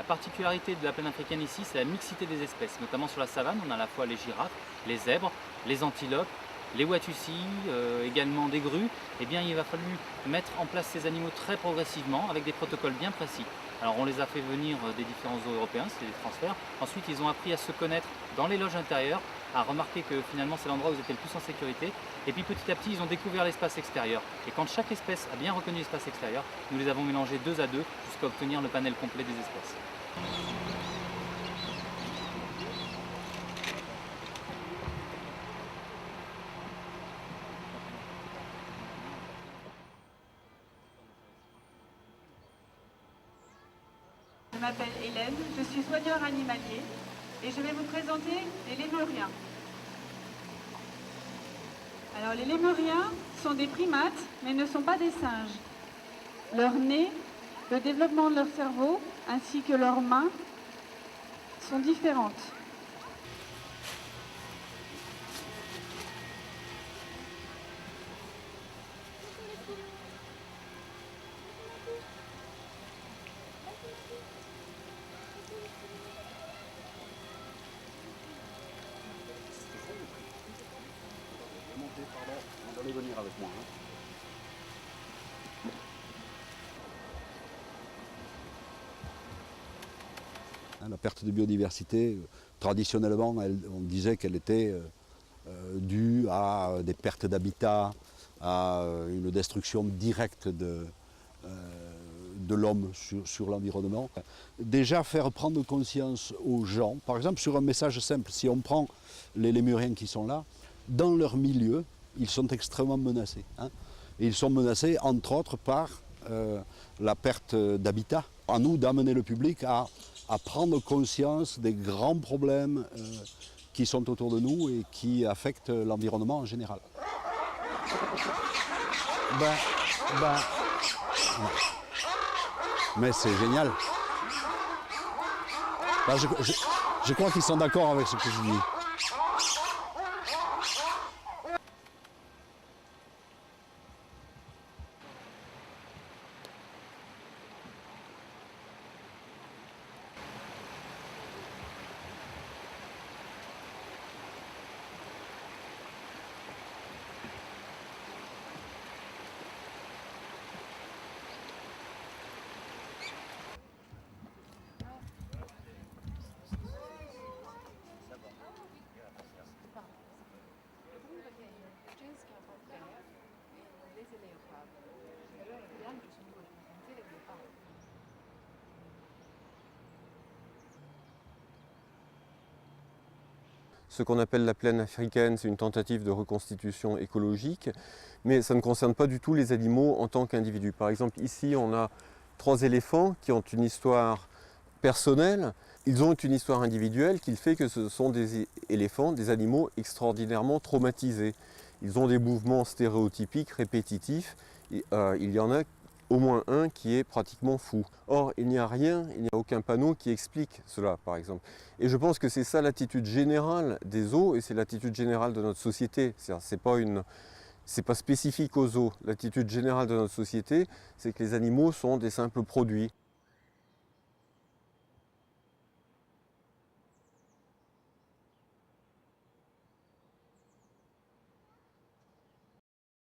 particularité de la plaine africaine ici, c'est la mixité des espèces. Notamment sur la savane, on a à la fois les girafes, les zèbres, les antilopes, les watusi, également des grues. Eh bien, il va falloir mettre en place ces animaux très progressivement avec des protocoles bien précis. Alors on les a fait venir des différents zoos européens, c'est des transferts. Ensuite, ils ont appris à se connaître dans les loges intérieures, à remarquer que finalement c'est l'endroit où ils étaient le plus en sécurité. Et puis petit à petit, ils ont découvert l'espace extérieur. Et quand chaque espèce a bien reconnu l'espace extérieur, nous les avons mélangés 2 à 2 jusqu'à obtenir le panel complet des espèces. Je m'appelle Hélène, je suis soigneur animalier et je vais vous présenter les lémuriens. Alors les lémuriens sont des primates mais ne sont pas des singes. Leur nez, le développement de leur cerveau ainsi que leurs mains sont différentes. Vous allez venir avec moi. La perte de biodiversité, traditionnellement, on disait qu'elle était due à des pertes d'habitat, à une destruction directe de l'homme sur l'environnement. Déjà faire prendre conscience aux gens, par exemple sur un message simple, si on prend les lémuriens qui sont là, dans leur milieu, ils sont extrêmement menacés. Et ils sont menacés entre autres par la perte d'habitat. À nous d'amener le public à prendre conscience des grands problèmes qui sont autour de nous et qui affectent l'environnement en général. Mais c'est génial. Je crois qu'ils sont d'accord avec ce que je dis. Ce qu'on appelle la plaine africaine, c'est une tentative de reconstitution écologique, mais ça ne concerne pas du tout les animaux en tant qu'individus. Par exemple, ici, on a 3 éléphants qui ont une histoire personnelle. Ils ont une histoire individuelle qui fait que ce sont des éléphants, des animaux extraordinairement traumatisés. Ils ont des mouvements stéréotypiques, répétitifs. Et, il y en a au moins un qui est pratiquement fou. Or, il n'y a rien, il n'y a aucun panneau qui explique cela, par exemple. Et je pense que c'est ça l'attitude générale des zoos et c'est l'attitude générale de notre société. C'est pas spécifique aux zoos. L'attitude générale de notre société, c'est que les animaux sont des simples produits.